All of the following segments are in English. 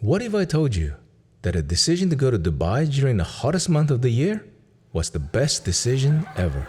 What if I told you that a decision to go to Dubai during the hottest month of the year was the best decision ever?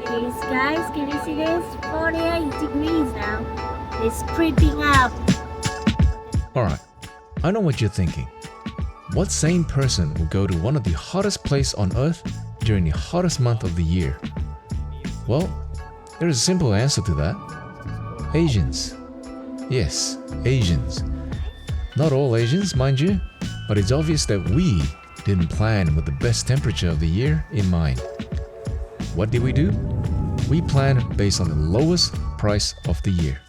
Yes, guys, can you see this? 48 degrees now. It's creeping up. Alright, I know what you're thinking. What sane person would go to one of the hottest places on earth during the hottest month of the year? Well, there is a simple answer to that. Asians. Yes, Asians. Not all Asians, mind you, but it's obvious that we didn't plan with the best temperature of the year in mind. What did we do? We planned based on the lowest price of the year.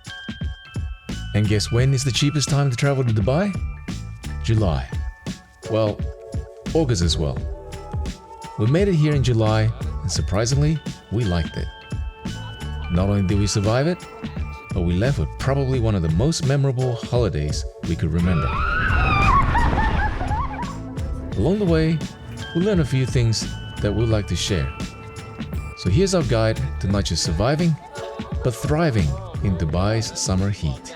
And guess when is the cheapest time to travel to Dubai? July. Well, August as well. We made it here in July, and surprisingly, we liked it. Not only did we survive it, but we left with probably one of the most memorable holidays we could remember. Along the way, we learned a few things that we'd like to share. So here's our guide to not just surviving, but thriving in Dubai's summer heat.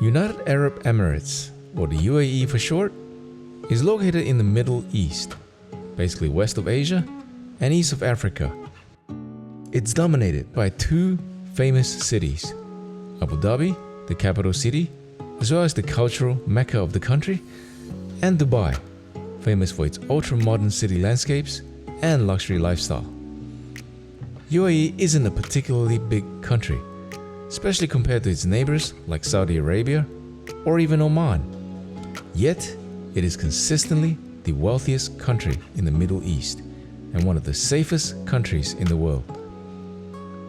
United Arab Emirates, or the UAE for short, is located in the Middle East, basically west of Asia and east of Africa. It's dominated by two famous cities, Abu Dhabi, the capital city, as well as the cultural mecca of the country, and Dubai, famous for its ultra-modern city landscapes and luxury lifestyle. UAE isn't a particularly big country, especially compared to its neighbors like Saudi Arabia or even Oman. Yet, it is consistently the wealthiest country in the Middle East and one of the safest countries in the world.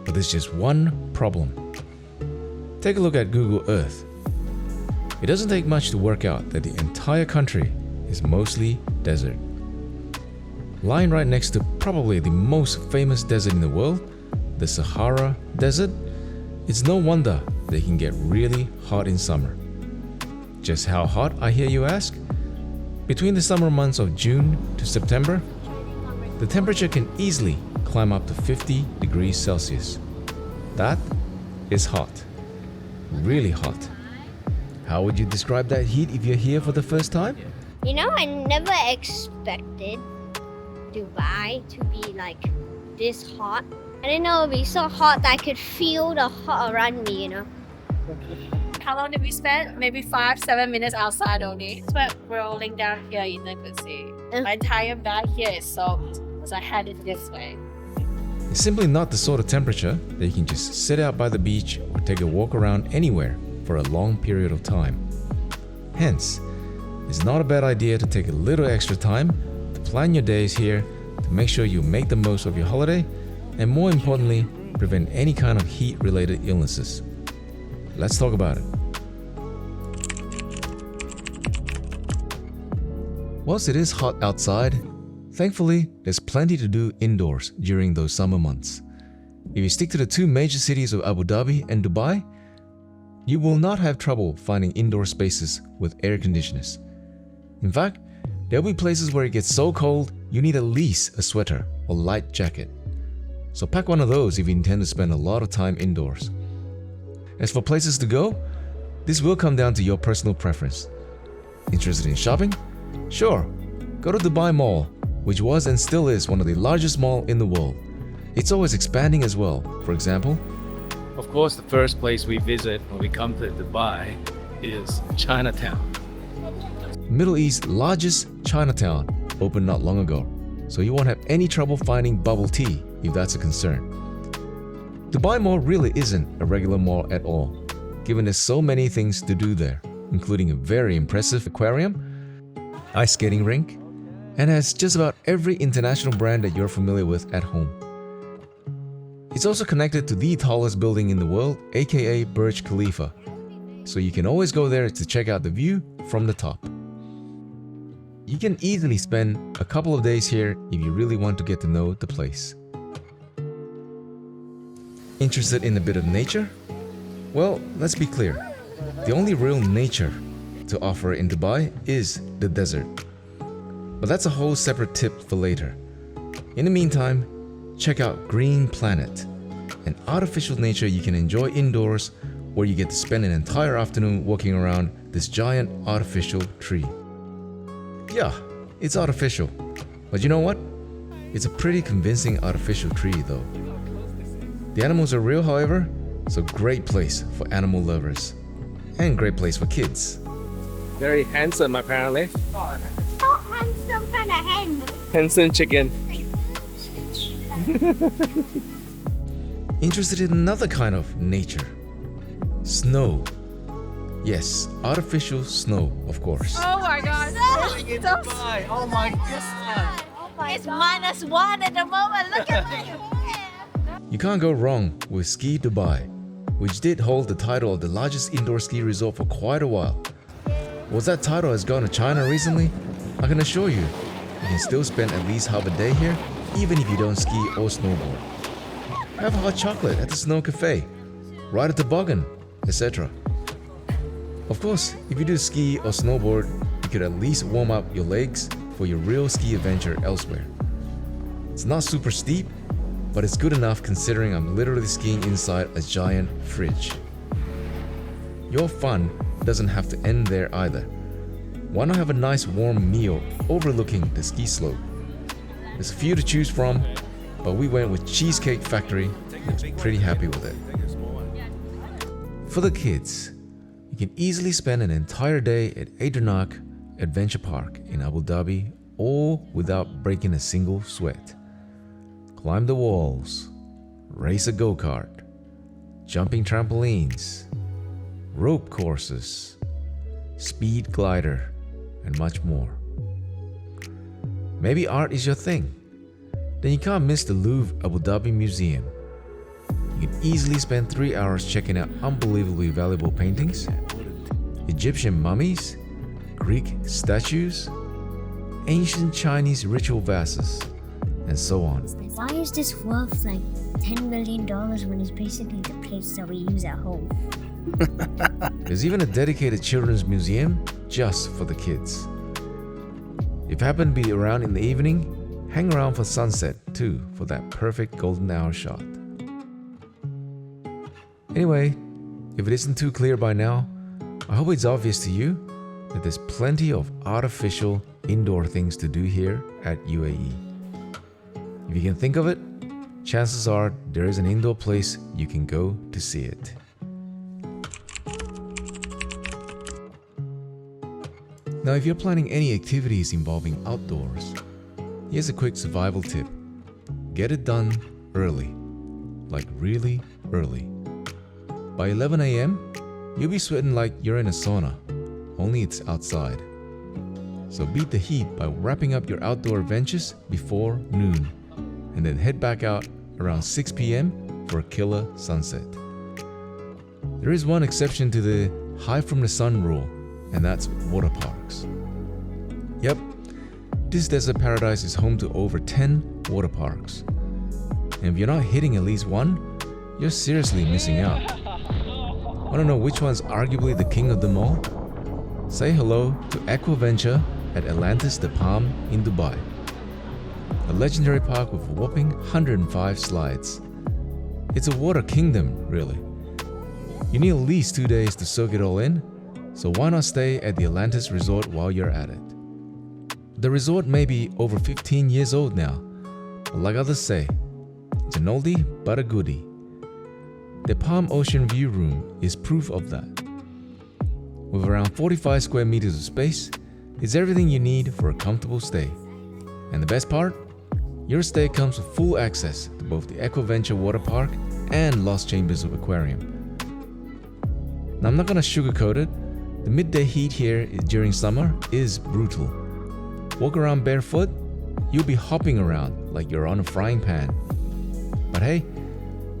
But there's just one problem. Take a look at Google Earth. It doesn't take much to work out that the entire country is mostly desert. Lying right next to probably the most famous desert in the world, the Sahara Desert, it's no wonder they can get really hot in summer. Just how hot, I hear you ask? Between the summer months of June to September, the temperature can easily climb up to 50 degrees Celsius. That is hot. Really hot. How would you describe that heat if you're here for the first time? You know, I never expected Dubai to be like this hot. I didn't know it would be so hot that I could feel the hot around me, you know. How long did we spend? Maybe 5-7 minutes outside only. But rolling down here in the sea. My entire back here is soaked because I had it this way. It's simply not the sort of temperature that you can just sit out by the beach or take a walk around anywhere for a long period of time. Hence, it's not a bad idea to take a little extra time to plan your days here to make sure you make the most of your holiday and, more importantly, prevent any kind of heat-related illnesses. Let's talk about it. Whilst it is hot outside, Thankfully, there's plenty to do indoors during those summer months. If you stick to the two major cities of Abu Dhabi and Dubai, you will not have trouble finding indoor spaces with air conditioners. In fact, there'll be places where it gets so cold you need at least a sweater or light jacket. So pack one of those if you intend to spend a lot of time indoors. As for places to go, this will come down to your personal preference. Interested in shopping? Sure, go to Dubai Mall, which was and still is one of the largest malls in the world. It's always expanding as well. For example, Of course, the first place we visit when we come to Dubai is Chinatown. Middle East's largest Chinatown opened not long ago, so you won't have any trouble finding bubble tea if that's a concern. Dubai Mall really isn't a regular mall at all, given there's so many things to do there, including a very impressive aquarium, ice skating rink, and has just about every international brand that you're familiar with at home. It's also connected to the tallest building in the world, aka Burj Khalifa, so you can always go there to check out the view from the top. You can easily spend a couple of days here if you really want to get to know the place. Interested in a bit of nature? Well, let's be clear. The only real nature to offer in Dubai is the desert. But that's a whole separate tip for later. In the meantime, check out Green Planet, an artificial nature you can enjoy indoors where you get to spend an entire afternoon walking around this giant artificial tree. Yeah, it's artificial, but you know what? It's a pretty convincing artificial tree though. The animals are real, however, so great place for animal lovers. And great place for kids. Very handsome, apparently. So handsome kind of hen. Handsome chicken. Interested in another kind of nature? Snow. Yes, artificial snow, of course. Oh my god. Dubai. Oh my god. It's -1 at the moment. Look at me. You can't go wrong with Ski Dubai, which did hold the title of the largest indoor ski resort for quite a while. Was that title has gone to China recently? I can assure you, you can still spend at least half a day here, even if you don't ski or snowboard. Have hot chocolate at the Snow Cafe, ride a toboggan, etc. Of course, if you do ski or snowboard, you could at least warm up your legs for your real ski adventure elsewhere. It's not super steep, but it's good enough considering I'm literally skiing inside a giant fridge. Your fun doesn't have to end there either. Why not have a nice warm meal overlooking the ski slope? There's a few to choose from, but we went with Cheesecake Factory and was pretty happy with it. For the kids, you can easily spend an entire day at Adrenark Adventure Park in Abu Dhabi, all without breaking a single sweat. Climb the walls, race a go-kart, jumping trampolines, rope courses, speed glider, and much more. Maybe art is your thing? Then you can't miss the Louvre Abu Dhabi Museum. You can easily spend 3 hours checking out unbelievably valuable paintings, Egyptian mummies, Greek statues, ancient Chinese ritual vases, and so on. Why is this worth like $10 million when it's basically the plates that we use at home? There's even a dedicated children's museum just for the kids. If you happen to be around in the evening, hang around for sunset too for that perfect golden hour shot. Anyway, if it isn't too clear by now, I hope it's obvious to you that there's plenty of artificial indoor things to do here at UAE. If you can think of it, chances are there is an indoor place you can go to see it. Now, if you're planning any activities involving outdoors, here's a quick survival tip. Get it done early, like really early. By 11 a.m., you'll be sweating like you're in a sauna, only it's outside. So beat the heat by wrapping up your outdoor adventures before noon, and then head back out around 6 p.m. for a killer sunset. There is one exception to the hide from the sun rule, and that's water parks. Yep, This desert paradise is home to over 10 water parks. And if you're not hitting at least one, you're seriously missing out. Want to know which one's arguably the king of them all? Say hello to Aquaventure at Atlantis The Palm in Dubai. A legendary park with a whopping 105 slides. It's a water kingdom, really. You need at least 2 days to soak it all in, so why not stay at the Atlantis Resort while you're at it? The resort may be over 15 years old now, but like others say, it's an oldie but a goodie. The Palm Ocean View Room is proof of that. With around 45 square meters of space, it's everything you need for a comfortable stay. And the best part? Your stay comes with full access to both the Aquaventure Water Park and Lost Chambers of Aquarium. Now I'm not gonna sugarcoat it, the midday heat here during summer is brutal. Walk around barefoot, you'll be hopping around like you're on a frying pan. But hey,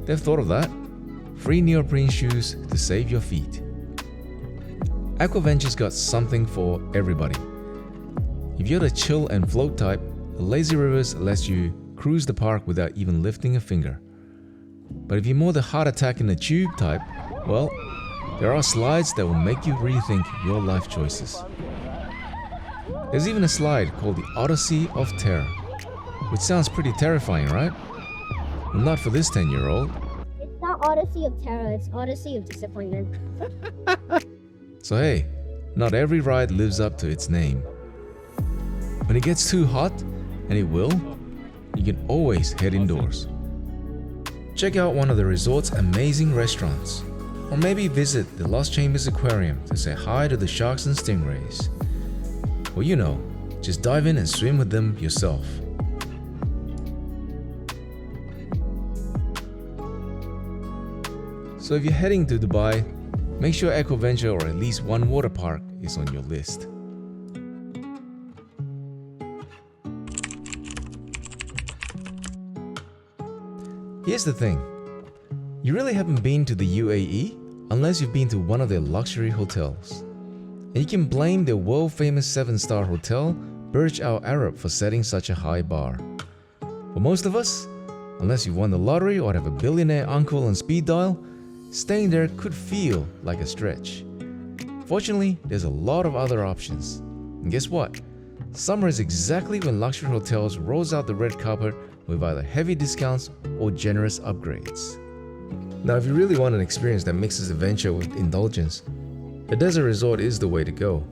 they've thought of that. Free neoprene shoes to save your feet. Aquaventure's got something for everybody. If you're the chill and float type, the Lazy Rivers lets you cruise the park without even lifting a finger. But if you're more the heart attack in the tube type, well, there are slides that will make you rethink your life choices. There's even a slide called the Odyssey of Terror, which sounds pretty terrifying, right? Well, not for this 10-year-old. It's not Odyssey of Terror, it's Odyssey of Disappointment. So hey, not every ride lives up to its name. When it gets too hot, and it will, you can always head indoors. Check out one of the resort's amazing restaurants, or maybe visit the Lost Chambers Aquarium to say hi to the sharks and stingrays. Or you know, just dive in and swim with them yourself. So if you're heading to Dubai, make sure Aquaventure or at least one water park is on your list. Here's the thing, you really haven't been to the UAE unless you've been to one of their luxury hotels. And you can blame their world-famous 7-star hotel, Burj Al Arab, for setting such a high bar. For most of us, unless you won the lottery or have a billionaire uncle on speed dial, staying there could feel like a stretch. Fortunately, there's a lot of other options. And guess what? Summer is exactly when luxury hotels rolls out the red carpet with either heavy discounts or generous upgrades. Now, if you really want an experience that mixes adventure with indulgence, the desert resort is the way to go.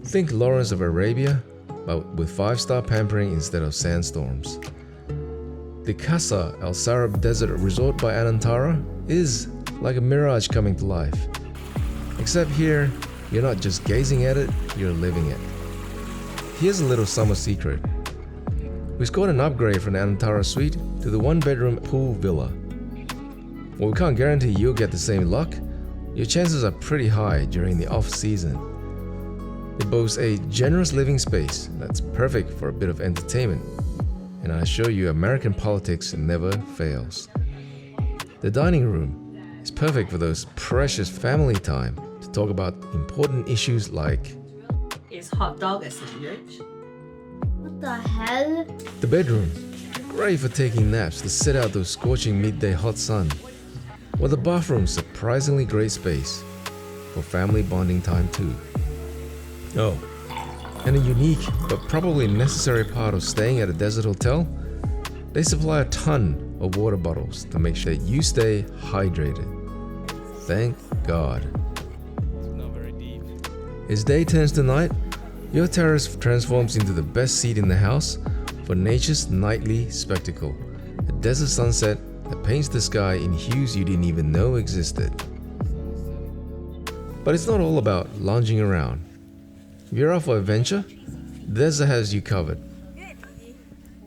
Think Lawrence of Arabia, but with 5-star pampering instead of sandstorms. The Casa Al Sarab Desert Resort by Anantara is like a mirage coming to life. Except here, you're not just gazing at it, you're living it. Here's a little summer secret. We scored an upgrade from the Anantara suite to the 1-bedroom pool villa. While we can't guarantee you'll get the same luck, your chances are pretty high during the off-season. It boasts a generous living space that's perfect for a bit of entertainment, and I assure you American politics never fails. The dining room is perfect for those precious family time to talk about important issues like Is hot dog a sandwich? What the hell? the bedroom, great for taking naps to sit out those scorching midday hot sun, or the bathroom, surprisingly great space for family bonding time too. Oh, and a unique but probably necessary part of staying at a desert hotel, they supply a ton of water bottles to make sure that you stay hydrated. Thank God. Not very deep. As day turns to night, your terrace transforms into the best seat in the house for nature's nightly spectacle, a desert sunset that paints the sky in hues you didn't even know existed. But it's not all about lounging around. If you're up for adventure, the desert has you covered.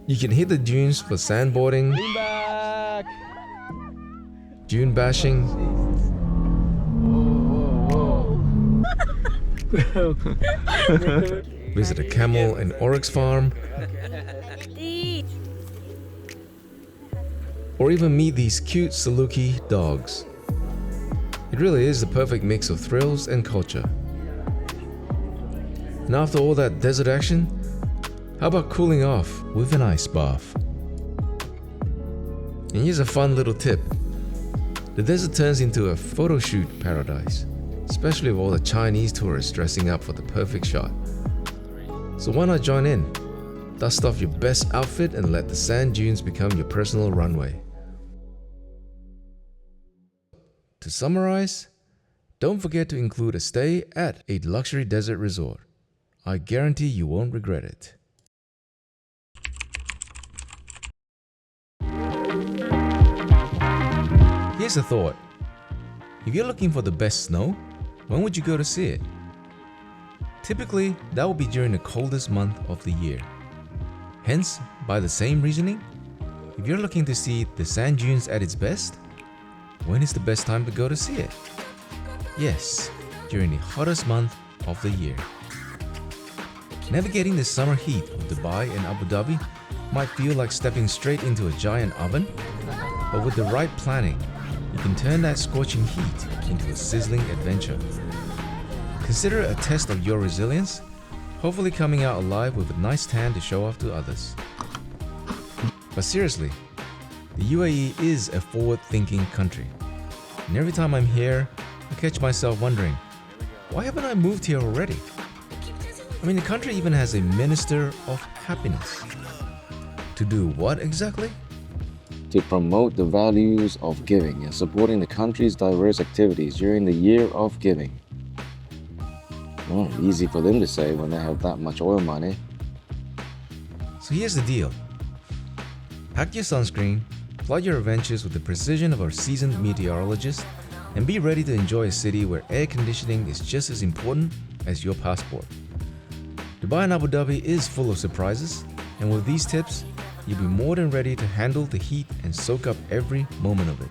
You can hit the dunes for sandboarding, dune bashing, visit a camel and oryx farm, or even meet these cute Saluki dogs. It really is the perfect mix of thrills and culture. And after all that desert action, How about cooling off with an ice bath? And here's a fun little tip. The desert turns into a photo shoot paradise, especially with all the Chinese tourists dressing up for the perfect shot. So why not join in? Dust off your best outfit and let the sand dunes become your personal runway. To summarize, don't forget to include a stay at a luxury desert resort. I guarantee you won't regret it. Here's a thought. If you're looking for the best snow, when would you go to see it? Typically, that will be during the coldest month of the year. Hence, by the same reasoning, if you're looking to see the sand dunes at its best, when is the best time to go to see it? Yes, during the hottest month of the year. Navigating the summer heat of Dubai and Abu Dhabi might feel like stepping straight into a giant oven, but with the right planning, you can turn that scorching heat into a sizzling adventure. Consider it a test of your resilience, hopefully coming out alive with a nice tan to show off to others. But seriously, the UAE is a forward-thinking country. And every time I'm here, I catch myself wondering, why haven't I moved here already? I mean, the country even has a Minister of Happiness. To do what exactly? To promote the values of giving and supporting the country's diverse activities during the year of giving. Well, easy for them to say when they have that much oil money. So here's the deal. Pack your sunscreen, plot your adventures with the precision of our seasoned meteorologist, and be ready to enjoy a city where air conditioning is just as important as your passport. Dubai and Abu Dhabi is full of surprises, and with these tips, you'll be more than ready to handle the heat and soak up every moment of it.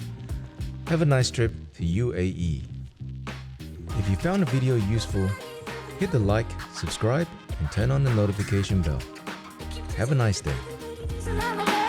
Have a nice trip to UAE. If you found the video useful, hit the like, subscribe, and turn on the notification bell. Have a nice day.